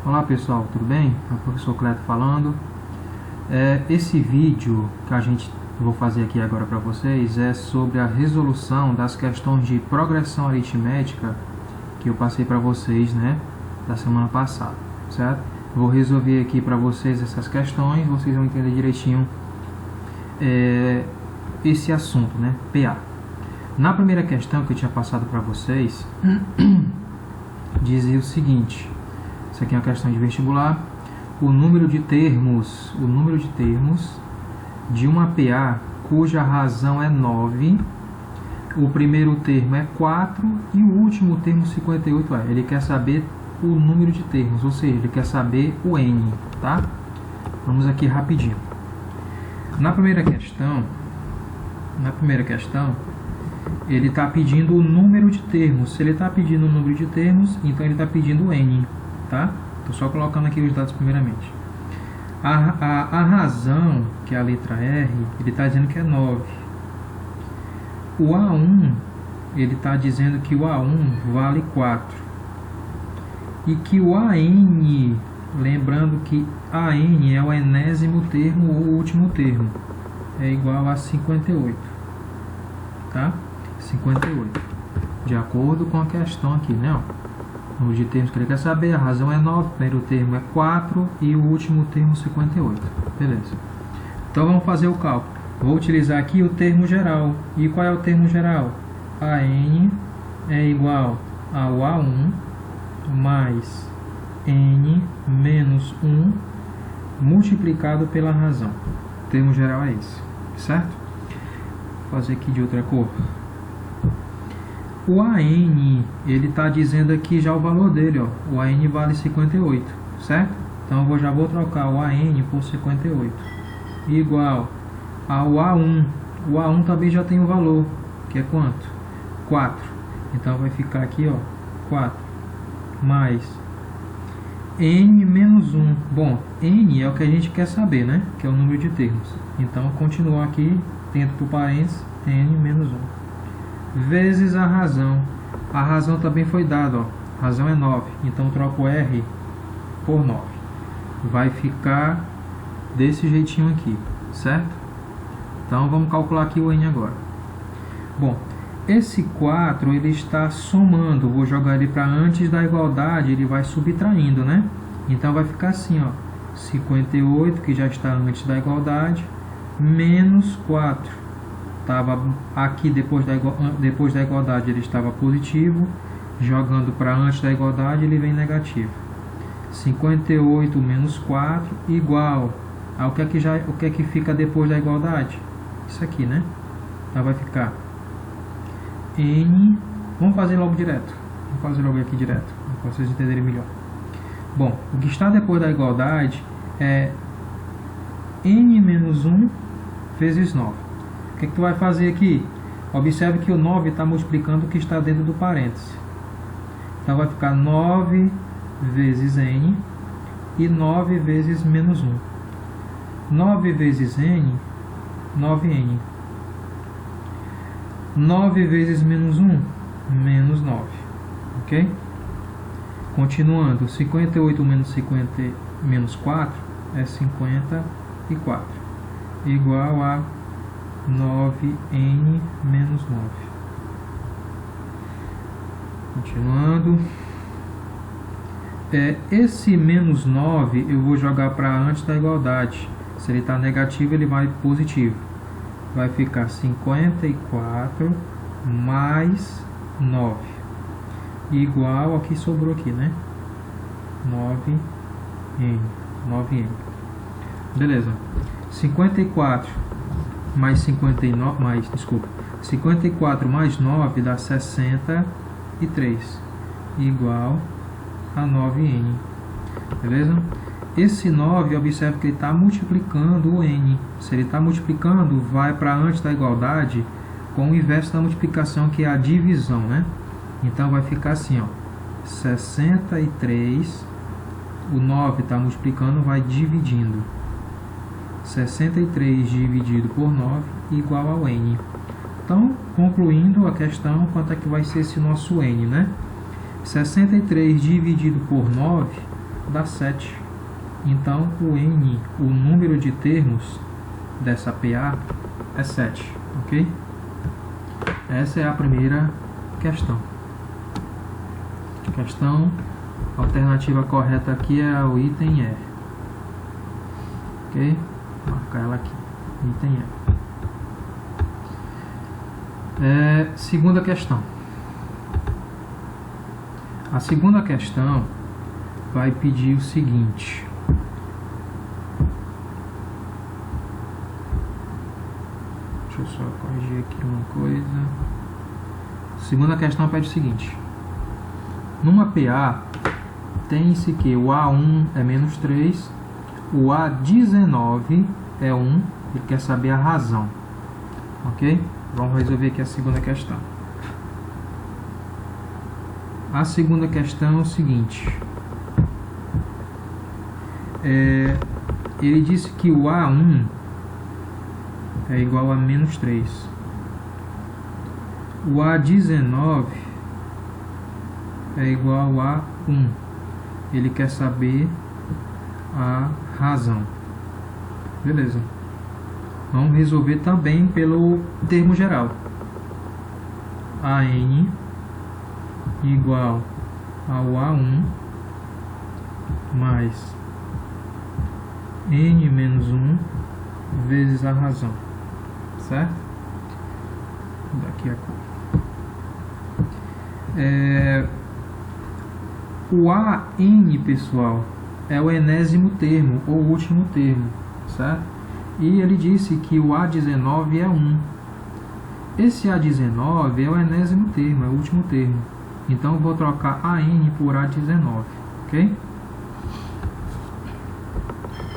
Olá pessoal, tudo bem? É o professor Cleto falando. Esse vídeo que vou fazer aqui agora para vocês é sobre a resolução das questões de progressão aritmética que eu passei para vocês, né, da semana passada, certo? Vou resolver aqui para vocês essas questões, vocês vão entender direitinho esse assunto, né, PA. Na primeira questão que eu tinha passado para vocês, dizia o seguinte: isso aqui é uma questão de vestibular. O número de termos de uma PA cuja razão é 9, o primeiro termo é 4 e o último termo 58 é. Ele quer saber o número de termos, ou seja, ele quer saber o N, tá? Vamos aqui rapidinho. Na primeira questão, ele está pedindo o número de termos. Se ele está pedindo o número de termos, então ele está pedindo o N, tá? Estou só colocando aqui os dados primeiramente. A razão, que é a letra R, ele está dizendo que é 9. O A1, ele está dizendo que o A1 vale 4. E que o AN, lembrando que AN é o enésimo termo ou o último termo, é igual a 58. Tá? 58. De acordo com a questão aqui, né? O número de termos que ele quer saber, a razão é 9, o primeiro termo é 4 e o último termo 58. Beleza. Então vamos fazer o cálculo. Vou utilizar aqui o termo geral. E qual é o termo geral? AN é igual ao A1 mais N menos 1 multiplicado pela razão. O termo geral é esse, certo? Vou fazer aqui de outra cor. O AN, ele está dizendo aqui já o valor dele, ó. O AN vale 58, certo? Então eu já vou trocar o AN por 58. Igual ao A1. O A1 também já tem o valor, que é quanto? 4. Então vai ficar aqui, ó, 4 mais N menos 1. Bom, N é o que a gente quer saber, né? Que é o número de termos. Então continuar aqui dentro do parênteses, N menos 1. Vezes a razão. A razão também foi dada, ó. A razão é 9. Então troco R por 9. Vai ficar desse jeitinho aqui, certo? Então vamos calcular aqui o N agora. Bom, esse 4 ele está somando. Vou jogar ele para antes da igualdade, ele vai subtraindo, né? Então vai ficar assim, ó. 58, que já está antes da igualdade, menos 4. Estava aqui depois da igualdade ele estava positivo, jogando para antes da igualdade ele vem negativo. 58 menos 4 igual ao que é que fica depois da igualdade? Isso aqui, né? Então vai ficar N, vamos fazer logo direto. Vamos fazer logo aqui direto, para vocês entenderem melhor. Bom, o que está depois da igualdade é N menos 1 vezes 9. O que tu vai fazer aqui? Observe que o 9 está multiplicando o que está dentro do parêntese. Então vai ficar 9 vezes N e 9 vezes menos 1. 9 vezes N, 9N. 9 vezes menos 1, menos 9. Ok? Continuando, 58 menos 4 é 54. Igual a 9N menos 9. Continuando. Esse menos 9 eu vou jogar para antes da igualdade. Se ele está negativo, ele vai positivo. Vai ficar 54 mais 9. Igual ao que sobrou aqui, né? 9N. Beleza. 54 mais 54 mais 9 dá 63, igual a 9N. Beleza? Esse 9, observe que ele está multiplicando o N. Se ele está multiplicando, vai para antes da igualdade com o inverso da multiplicação, que é a divisão, né? Então vai ficar assim, ó, 63, o 9 está multiplicando, vai dividindo. 63 dividido por 9 igual ao N. Então, concluindo a questão, quanto é que vai ser esse nosso N, né? 63 dividido por 9 dá 7. Então, o número de termos dessa PA é 7, ok? Essa é a primeira questão. A alternativa correta aqui é o item E. Ok? Vou marcar ela aqui. Item E. Segunda questão. A segunda questão vai pedir o seguinte. Deixa eu só corrigir aqui uma coisa. A segunda questão pede o seguinte. Numa PA, tem-se que o A1 é menos 3, o A19 é 1, ele quer saber a razão. Ok? Vamos resolver aqui a segunda questão. A segunda questão é o seguinte. Ele disse que o A1 é igual a menos 3. O A19 é igual a 1. Ele quer saber a razão. Beleza. Vamos resolver também pelo termo geral. AN igual ao A1 mais N menos 1 vezes a razão. Certo? Daqui a cor. O AN, pessoal, é o enésimo termo, ou último termo, certo? E ele disse que o A19 é 1. Esse A19 é o enésimo termo, é o último termo. Então eu vou trocar AN por A19, ok?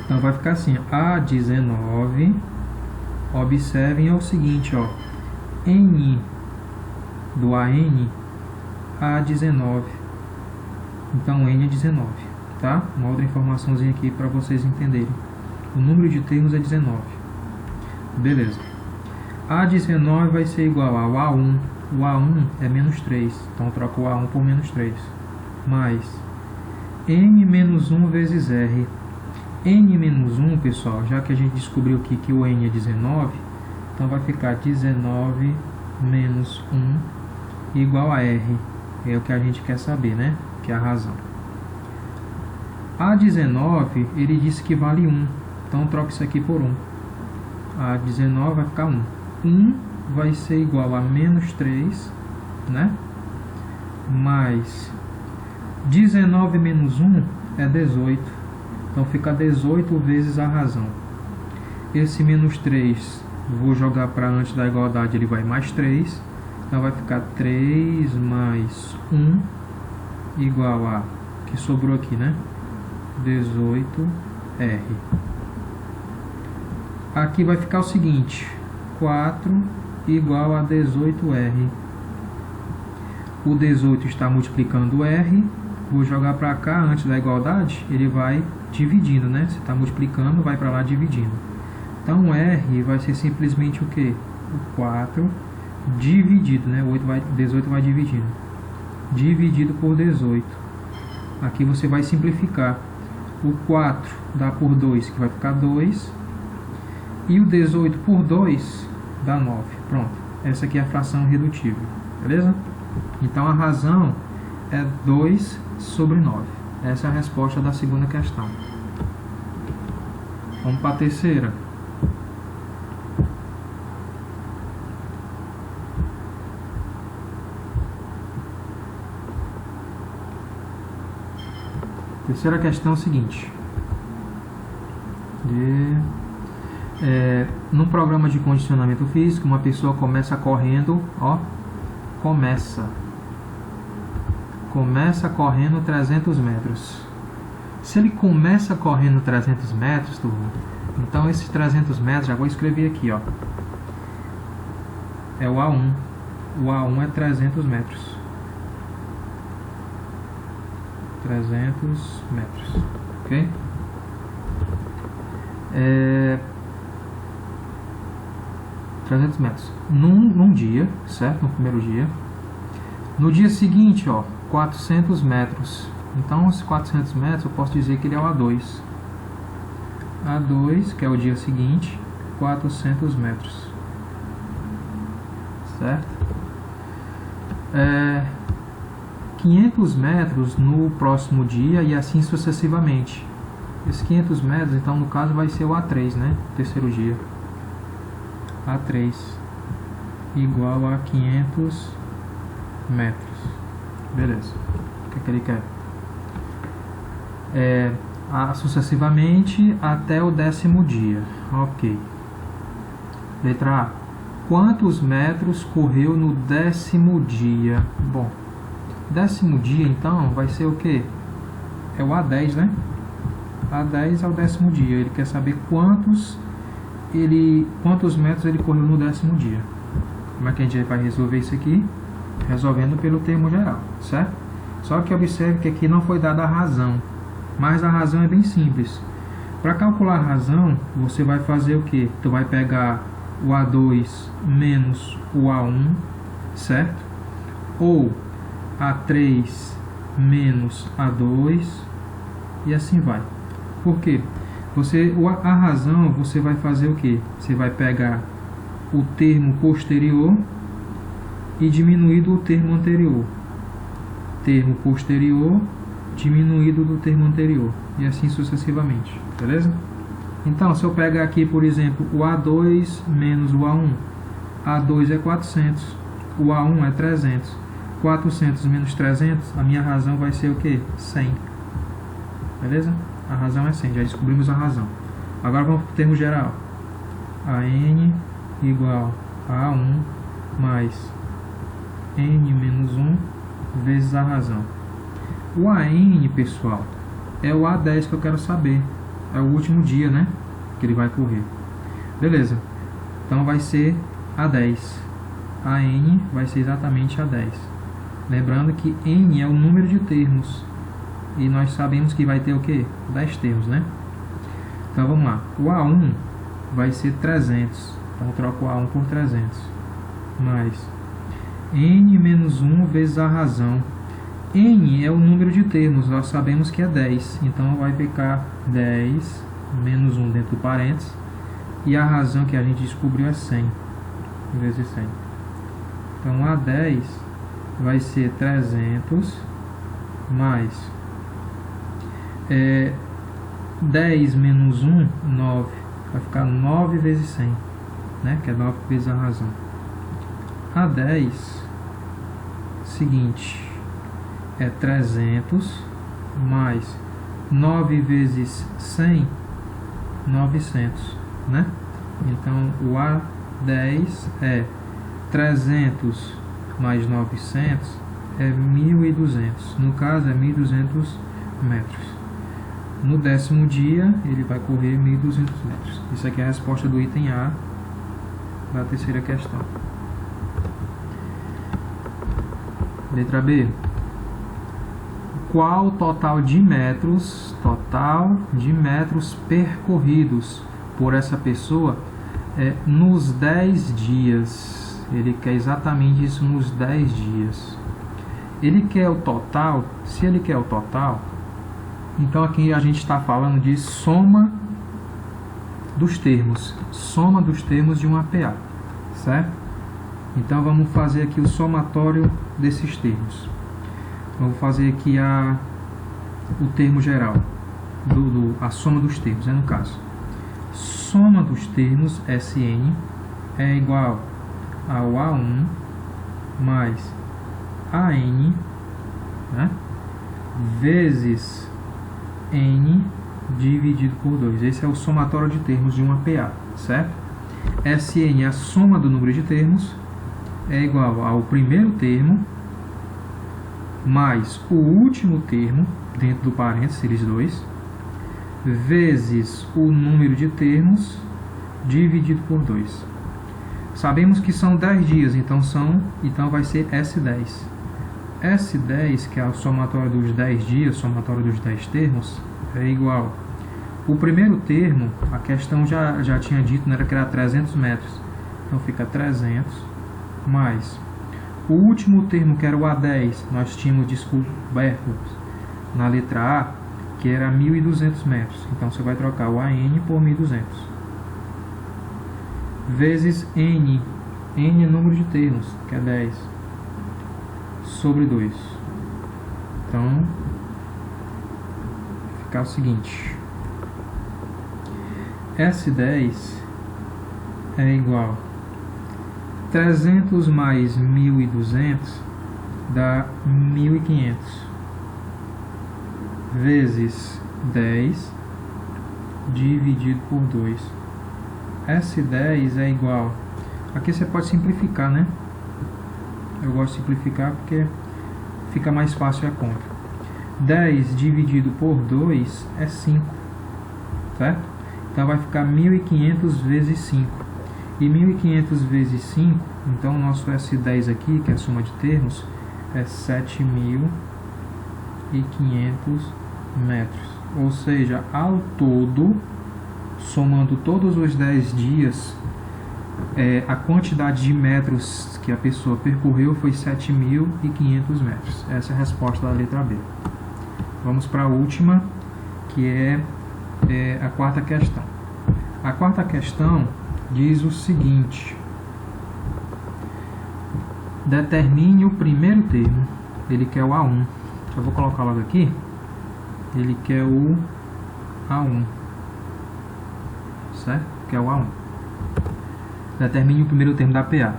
Então vai ficar assim, A19, observem, é o seguinte, ó, N do AN, A19. Então N é 19, tá? Uma outra informaçãozinha aqui para vocês entenderem. O número de termos é 19. Beleza. A19 vai ser igual ao A1. O A1 é menos 3. Então eu troco o A1 por menos 3. Mais N menos 1 vezes R. N menos 1, pessoal, já que a gente descobriu aqui que o N é 19, então vai ficar 19 menos 1 igual a R. É o que a gente quer saber, né? Que é a razão. A19, ele disse que vale 1. Então troco isso aqui por 1. A19 vai ficar 1. 1 vai ser igual a menos 3, né? Mais 19 menos 1 é 18. Então fica 18 vezes a razão. Esse menos 3, vou jogar para antes da igualdade, ele vai mais 3. Então vai ficar 3 mais 1 igual a, que sobrou aqui, né? 18R. Aqui vai ficar o seguinte, 4 igual a 18R. O 18 está multiplicando o R, vou jogar para cá antes da igualdade, ele vai dividindo, né? Se está multiplicando, vai para lá dividindo. Então R vai ser simplesmente o que? O 4 dividido, né? 18 vai dividindo. Dividido por 18. Aqui você vai simplificar. O 4 dá por 2, que vai ficar 2. E o 18 por 2 dá 9. Pronto. Essa aqui é a fração redutível. Beleza? Então a razão é 2 sobre 9. Essa é a resposta da segunda questão. Vamos para a terceira. Terceira questão é o seguinte. Num programa de condicionamento físico, uma pessoa começa correndo, ó, começa correndo 300 metros. Se ele começa correndo 300 metros, turma, então esses 300 metros, já vou escrever aqui, ó, é o A1. O A1 é 300 metros. 300 metros, ok? 300 metros num dia, certo? No primeiro dia. No dia seguinte, ó, 400 metros. Então, os 400 metros, eu posso dizer que ele é o A2. A2, que é o dia seguinte, 400 metros. Certo? 500 metros no próximo dia e assim sucessivamente. Esses 500 metros, então, no caso, vai ser o A3, né? Terceiro dia. A3 igual a 500 metros. Beleza. O que ele quer? Sucessivamente até o 10º dia. Ok. Letra A. Quantos metros correu no 10º dia? Bom, 10º dia, então, vai ser o quê? É o A10, né? A10 é o 10º dia. Ele quer saber quantos metros ele correu no 10º dia. Como é que a gente vai resolver isso aqui? Resolvendo pelo termo geral, certo? Só que observe que aqui não foi dada a razão, mas a razão é bem simples. Para calcular a razão, você vai fazer o quê? Tu vai pegar o A2 menos o A1, certo? Ou A3 menos A2 e assim vai. Por quê? A razão, você vai fazer o quê? Você vai pegar o termo posterior e diminuir do termo anterior. Termo posterior diminuído do termo anterior. E assim sucessivamente. Beleza? Então, se eu pegar aqui, por exemplo, o A2 menos o A1. A2 é 400. O A1 é 300. 400 menos 300, a minha razão vai ser o quê? 100. Beleza? A razão é 100. Já descobrimos a razão. Agora vamos para o termo geral. AN igual a A1 mais N menos 1 vezes a razão. O AN, pessoal, é o A10 que eu quero saber. É o último dia, né? Que ele vai correr. Beleza. Então vai ser A10. AN vai ser exatamente A10. Lembrando que N é o número de termos. E nós sabemos que vai ter o quê? 10 termos, né? Então vamos lá. O A1 vai ser 300. Então eu troco o A1 por 300. Mais N menos 1 vezes a razão. N é o número de termos. Nós sabemos que é 10. Então vai ficar 10 menos 1 dentro do parênteses. E a razão que a gente descobriu é 100. Vezes 100. Então A10 vai ser 300 mais 10 menos 1, 9. Vai ficar 9 vezes 100, né? Que é 9 vezes a razão. A10, seguinte, é 300 mais 9 vezes 100, 900, né? Então, o A10 é 300 mais 900 é 1.200. No caso, é 1.200 metros. No 10º dia, ele vai correr 1.200 metros. Isso aqui é a resposta do item A da terceira questão. Letra B. Qual o total de metros percorridos por essa pessoa nos 10 dias? Ele quer exatamente isso nos 10 dias. Ele quer o total. Se ele quer o total, então aqui a gente está falando de soma dos termos. Soma dos termos de um APA, certo? Então vamos fazer aqui o somatório desses termos. Vamos fazer aqui o termo geral, a soma dos termos, no caso. Soma dos termos, SN, é igual ao A1 mais AN, né, vezes N dividido por 2. Esse é o somatório de termos de um APA, certo? SN, a soma do número de termos, é igual ao primeiro termo mais o último termo, dentro do parênteses, eles dois, vezes o número de termos dividido por 2. Sabemos que são 10 dias, então vai ser S10. S10, que é o somatório dos 10 dias, somatório dos 10 termos, é igual. O primeiro termo, a questão já tinha dito, né, que era 300 metros. Então fica 300 mais o último termo, que era o A10, nós tínhamos descoberto na letra A, que era 1.200 metros. Então você vai trocar o AN por 1.200. Vezes N. N é número de termos, que é 10. Sobre 2. Então, vai ficar o seguinte. S10 é igual 300 mais 1.200 dá 1.500 vezes 10 dividido por 2. S10 é igual, aqui você pode simplificar, né? Eu gosto de simplificar porque fica mais fácil a conta. 10 dividido por 2 é 5, certo? Então vai ficar 1.500 vezes 5. E 1.500 vezes 5, então o nosso S10 aqui, que é a soma de termos, é 7.500 metros. Ou seja, ao todo, somando todos os 10 dias, a quantidade de metros que a pessoa percorreu foi 7.500 metros. Essa é a resposta da letra B. Vamos para a última, que é a quarta questão. A quarta questão diz o seguinte: determine o primeiro termo. Ele quer o A1. Eu vou colocar logo aqui. Ele quer o A1, certo? Quer o A1. Determine o primeiro termo da PA.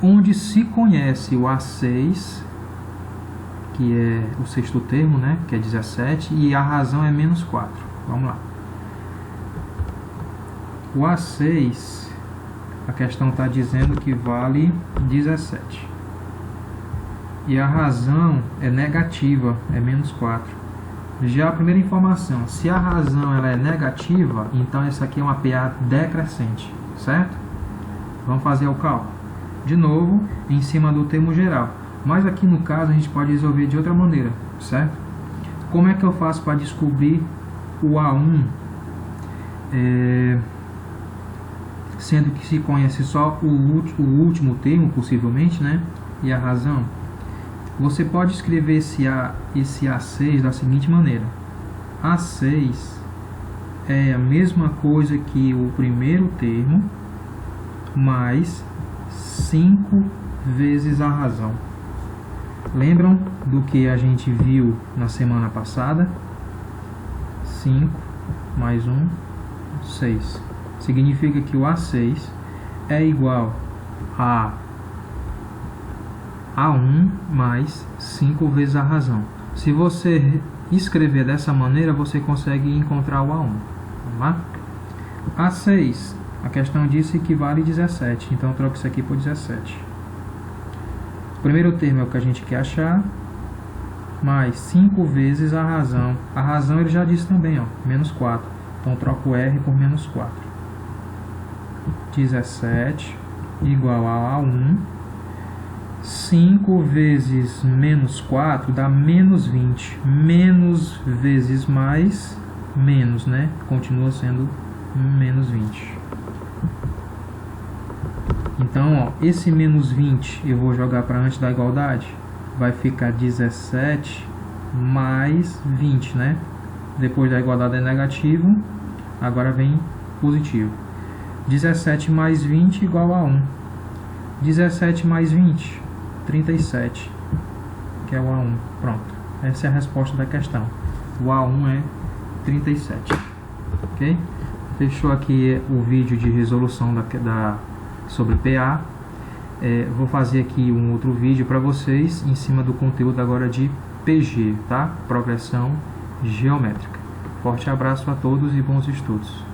Onde se conhece o A6, que é o sexto termo, né? Que é 17, e a razão é menos 4. Vamos lá. O A6, a questão está dizendo que vale 17. E a razão é negativa, é menos 4. Já a primeira informação, se a razão ela é negativa, então essa aqui é uma PA decrescente, certo? Vamos fazer o cálculo. De novo, em cima do termo geral. Mas aqui no caso a gente pode resolver de outra maneira, certo? Como é que eu faço para descobrir o A1? Sendo que se conhece só o último termo, possivelmente, né? E a razão. Você pode escrever esse A6 da seguinte maneira. A6 é a mesma coisa que o primeiro termo, mais 5 vezes a razão. Lembram do que a gente viu na semana passada? 5 mais 1, 6. Significa que o A6 é igual a A1 mais 5 vezes a razão. Se você escrever dessa maneira, você consegue encontrar o A1. Vamos lá? A6, a questão disse que vale 17, então eu troco isso aqui por 17. O primeiro termo é o que a gente quer achar, mais 5 vezes a razão. A razão ele já disse também, ó, menos 4. Então eu troco o R por menos 4. 17 igual a A1. 5 vezes menos 4 dá menos 20. Menos vezes mais, menos, né? Continua sendo menos 20. Então, ó, esse menos 20 eu vou jogar para antes da igualdade. Vai ficar 17 mais 20, né? Depois da igualdade é negativo. Agora vem positivo. 17 mais 20 igual a 1. 17 mais 20, 37, que é o A1. Pronto. Essa é a resposta da questão. O A1 é 37. Ok? Fechou aqui o vídeo de resolução sobre PA. Vou fazer aqui um outro vídeo para vocês em cima do conteúdo agora de PG, tá? Progressão geométrica. Forte abraço a todos e bons estudos.